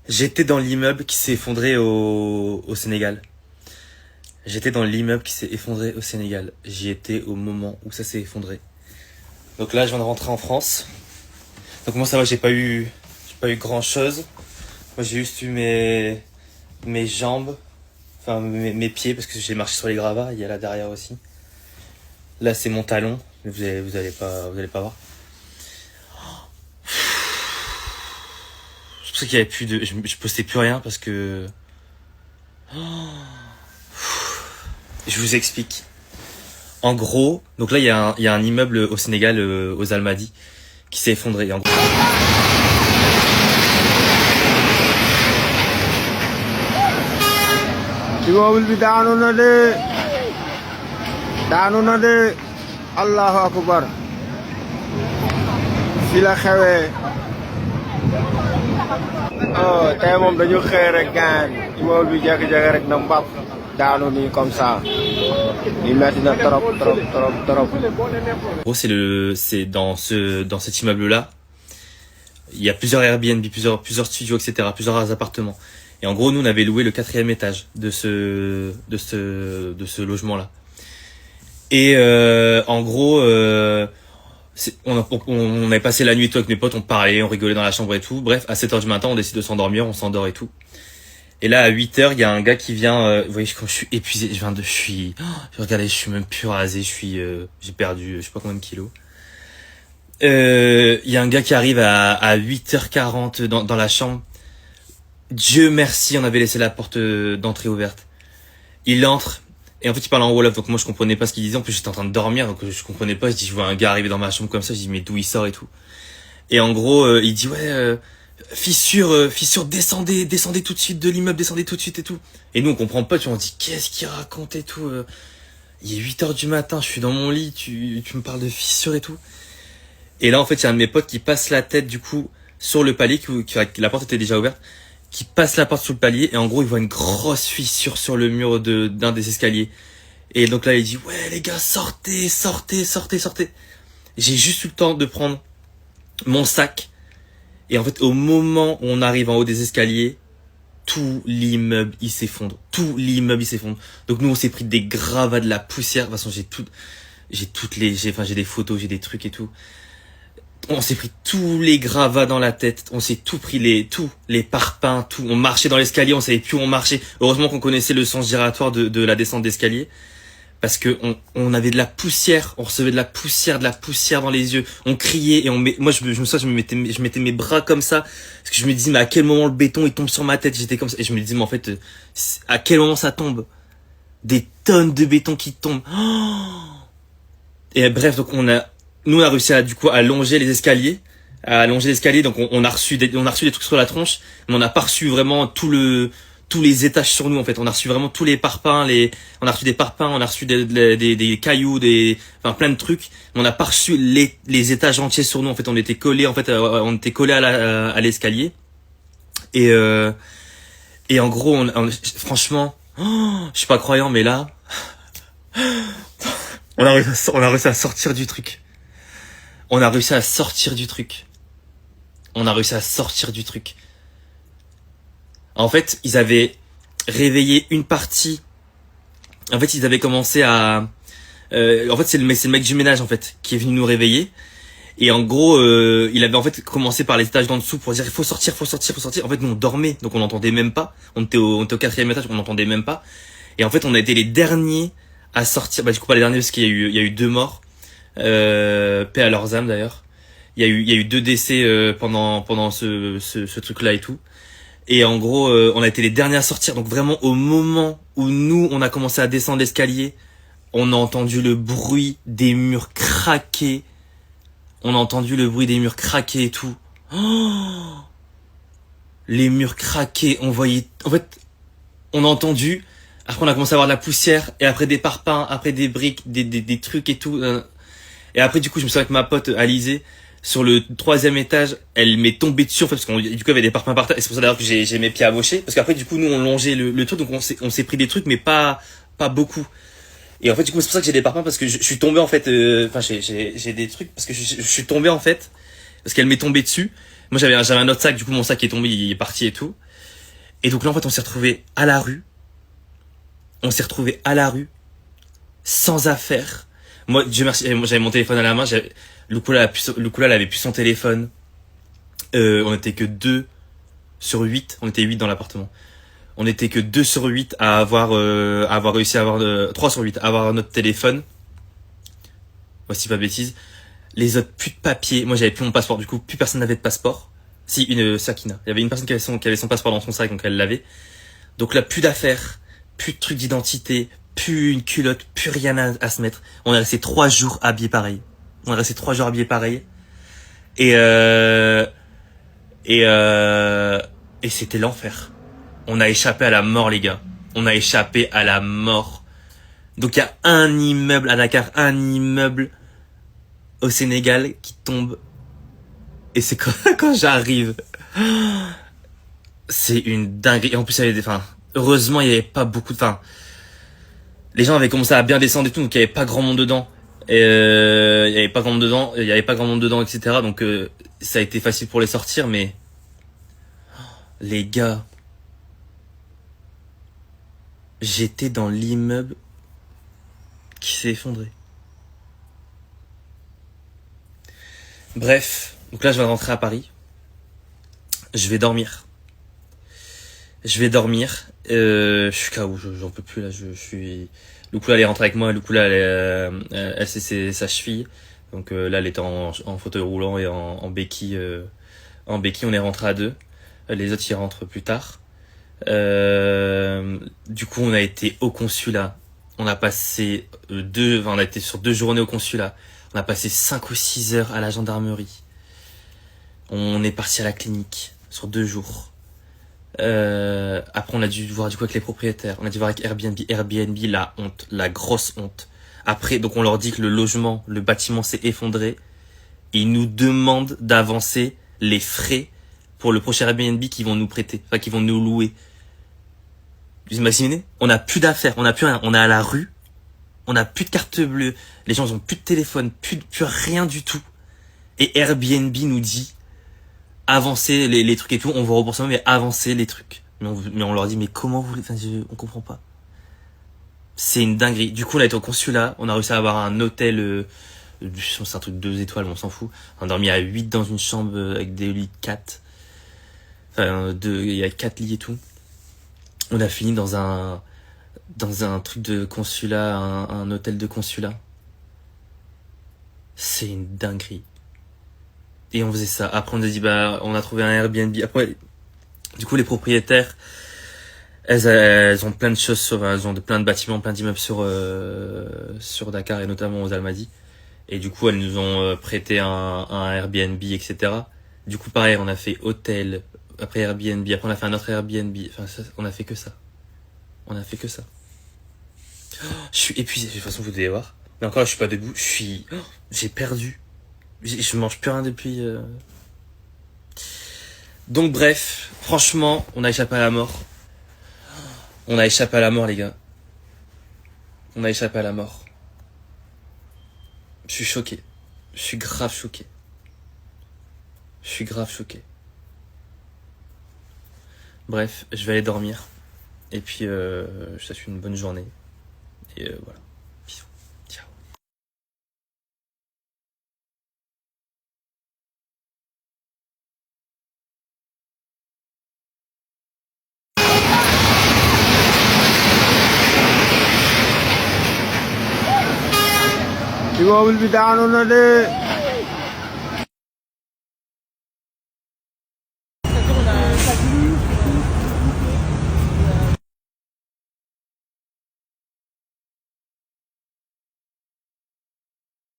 J'étais dans l'immeuble qui s'est effondré au Sénégal. J'étais dans l'immeuble qui s'est effondré au Sénégal. J'y étais au moment où ça s'est effondré. Donc là, je viens de rentrer en France. Donc moi, ça va, j'ai pas eu grand chose. Moi, j'ai juste eu mes jambes, enfin mes pieds, parce que j'ai marché sur les gravats. Il y a là derrière aussi. Là, c'est mon talon. Vous allez pas voir. C'est pour ça qu'il y avait plus de, je postais plus rien parce que. Je vous explique. En gros, donc là, il y a un immeuble au Sénégal, aux Almadies, qui s'est effondré. En gros. immeuble bi daanu na de Allahu akbar fi la xewee oh tey moom dañu xëy rek gaan immeuble bi jékki-jékki rek na mbap daanu nii comme ça li metti na trop. En gros, c'est dans cet immeuble-là, il y a plusieurs Airbnb, plusieurs studios, etc., plusieurs appartements. Et en gros, nous, on avait loué le 4e étage de ce logement-là. Et en gros, on avait passé la nuit et tout avec mes potes, on parlait, on rigolait dans la chambre et tout. Bref, à 7h du matin, on décide de s'endormir, on s'endort et tout. Et là, à 8h, il y a un gars qui vient, vous voyez, quand je suis épuisé, regardez, je suis même plus rasé, j'ai perdu, je sais pas combien de kilos. Il y a un gars qui arrive à 8h40 dans la chambre. Dieu merci, on avait laissé la porte d'entrée ouverte. Il entre, et en fait, il parle en Wolof, donc moi, je comprenais pas ce qu'il disait. En plus, j'étais en train de dormir, donc je comprenais pas. Je dis, je vois un gars arriver dans ma chambre comme ça, je dis, mais d'où il sort et tout. Et en gros, il dit, ouais, fissure, descendez tout de suite de l'immeuble, descendez tout de suite et tout. Et nous, on comprend pas, tu vois, on dit, qu'est-ce qu'il raconte et tout. Il est 8h du matin, je suis dans mon lit, tu me parles de fissure et tout. Et là, en fait, il y a un de mes potes qui passe la tête, du coup, sur le palier, la porte était déjà ouverte, qui passe la porte sur le palier, et en gros, il voit une grosse fissure sur le mur d'un des escaliers. Et donc là, il dit, ouais, les gars, sortez. J'ai juste eu le temps de prendre mon sac. Et en fait, au moment où on arrive en haut des escaliers, tout l'immeuble, il s'effondre. Donc nous, on s'est pris des gravats, de la poussière. De toute façon, j'ai des photos, j'ai des trucs et tout. On s'est pris tous les gravats dans la tête, on s'est tout pris tous les parpaings, tout. On marchait dans l'escalier, on savait plus où on marchait. Heureusement qu'on connaissait le sens giratoire de la descente d'escalier. Parce que on avait de la poussière, on recevait de la poussière dans les yeux. On criait et moi je mettais mes bras comme ça. Parce que je me disais, mais à quel moment le béton il tombe sur ma tête? J'étais comme ça. Et je me disais, mais en fait, à quel moment ça tombe? Des tonnes de béton qui tombent. Et bref, donc on a réussi à longer les escaliers, donc on a reçu des trucs sur la tronche, mais on n'a pas reçu vraiment tous les étages sur nous en fait. On a reçu vraiment tous les parpaings, on a reçu des parpaings, on a reçu des cailloux, plein de trucs, mais on n'a pas reçu les étages entiers sur nous en fait. On était collés à l'escalier et en gros franchement, je suis pas croyant, mais là on a réussi à sortir du truc. On a réussi à sortir du truc. En fait, ils avaient réveillé une partie. En fait, ils avaient commencé à... en fait, c'est le mec du ménage, en fait, qui est venu nous réveiller. Et en gros, il avait en fait commencé par les étages d'en dessous pour dire, il faut sortir. En fait, nous, on dormait, donc on n'entendait même pas. On était au 4e étage, on n'entendait même pas. Et en fait, on a été les derniers à sortir. Du coup, pas les derniers, parce qu'il y a eu 2 morts. Paix à leurs âmes d'ailleurs. Il y a eu 2 décès pendant ce truc là et tout. Et en gros, on a été les derniers à sortir. Donc vraiment au moment où nous on a commencé à descendre l'escalier, on a entendu le bruit des murs craquer. Et tout. Les murs craquaient. On voyait. En fait, on a entendu. Après on a commencé à avoir de la poussière et après des parpaings, après des briques, des trucs et tout. Et après, du coup, je me souviens avec ma pote Alizée, sur le 3e étage, elle m'est tombée dessus, en fait, parce qu'on, du coup, il y avait des parpaings par terre. Et c'est pour ça d'ailleurs que j'ai mes pieds amochés. Parce qu'après, du coup, nous, on longeait le truc, donc on s'est pris des trucs, mais pas beaucoup. Et en fait, du coup, c'est pour ça que j'ai des parpaings, parce que je suis tombé, en fait, j'ai des trucs, parce que je suis tombé, en fait, parce qu'elle m'est tombée dessus. Moi, j'avais un autre sac, du coup, mon sac est tombé, il est parti et tout. Et donc là, en fait, on s'est retrouvé à la rue. On s'est retrouvé à la rue, sans affaires. Moi, Dieu merci, moi, j'avais mon téléphone à la main. Lukula avait plus son téléphone. On était que 2 sur 8. On était 8 dans l'appartement. On était que 2 sur 8 à avoir réussi à avoir 3 sur 8 à avoir notre téléphone. Moi, si pas bêtise. Les autres, plus de papier. Moi, j'avais plus mon passeport. Du coup, plus personne n'avait de passeport. Si, Sakina. Il y avait une personne qui avait son passeport dans son sac, donc elle l'avait. Donc là, plus d'affaires, plus de trucs d'identité, plus une culotte, plus rien à se mettre. On est resté 3 jours habillés pareil. Et c'était l'enfer. On a échappé à la mort, les gars. On a échappé à la mort. Donc il y a un immeuble à Dakar, un immeuble au Sénégal qui tombe. Et c'est quand j'arrive. C'est une dinguerie. Et en plus, il y avait heureusement, il y avait pas beaucoup de, les gens avaient commencé à bien descendre et tout, donc il y avait pas grand monde dedans. Et, il y avait pas grand monde dedans, etc. Donc, ça a été facile pour les sortir, mais, les gars, j'étais dans l'immeuble qui s'est effondré. Bref, donc là je vais rentrer à Paris. Je vais dormir. Je suis KO, j'en peux plus là. Je suis. Lukula elle est rentrée avec moi. Lukula elle c'est sa cheville. Donc là elle était en fauteuil roulant et en béquille. En béquille, on est rentré à 2. Les autres ils rentrent plus tard. Du coup on a été au consulat. On a passé on a été sur 2 journées au consulat. On a passé 5 ou 6 heures à la gendarmerie. On est parti à la clinique sur 2 jours. Après on a dû voir du coup avec les propriétaires. On a dû voir avec Airbnb. Airbnb, la honte, la grosse honte. Après, donc on leur dit que le bâtiment s'est effondré. Ils nous demandent d'avancer les frais pour le prochain Airbnb qu'ils vont nous prêter, qu'ils vont nous louer. Vous imaginez? On n'a plus d'affaires, on n'a plus rien, on est à la rue. On n'a plus de carte bleue, les gens ont plus de téléphone, plus rien du tout. Et Airbnb nous dit avancer les trucs et tout, on vous rembourse, mais avancer les trucs. Mais on leur dit mais comment vous on comprend pas. C'est une dinguerie. Du coup on a été au consulat, on a réussi à avoir un hôtel, c'est un truc 2 étoiles, mais on s'en fout. On a dormi à 8 dans une chambre avec des lits 4. Il y a 4 lits et tout. On a fini dans un truc de consulat, un hôtel de consulat. C'est une dinguerie. Et on faisait ça. Après on a dit on a trouvé un Airbnb. Après, du coup les propriétaires, elles ont plein de choses elles ont plein de bâtiments, plein d'immeubles sur Dakar et notamment aux Almadies. Et du coup elles nous ont prêté un Airbnb, etc. Du coup pareil, on a fait hôtel, après Airbnb, après on a fait un autre Airbnb. On a fait que ça. Je suis épuisé, de toute façon vous devez voir. Mais encore là, je suis pas debout, j'ai perdu. Je mange plus rien depuis. Donc bref, franchement, on a échappé à la mort. On a échappé à la mort, les gars. On a échappé à la mort. Je suis choqué. Je suis grave choqué. Bref, je vais aller dormir. Et puis, je te souhaite une bonne journée. Et voilà. Bisous. Ciao. immeuble bi daanu na de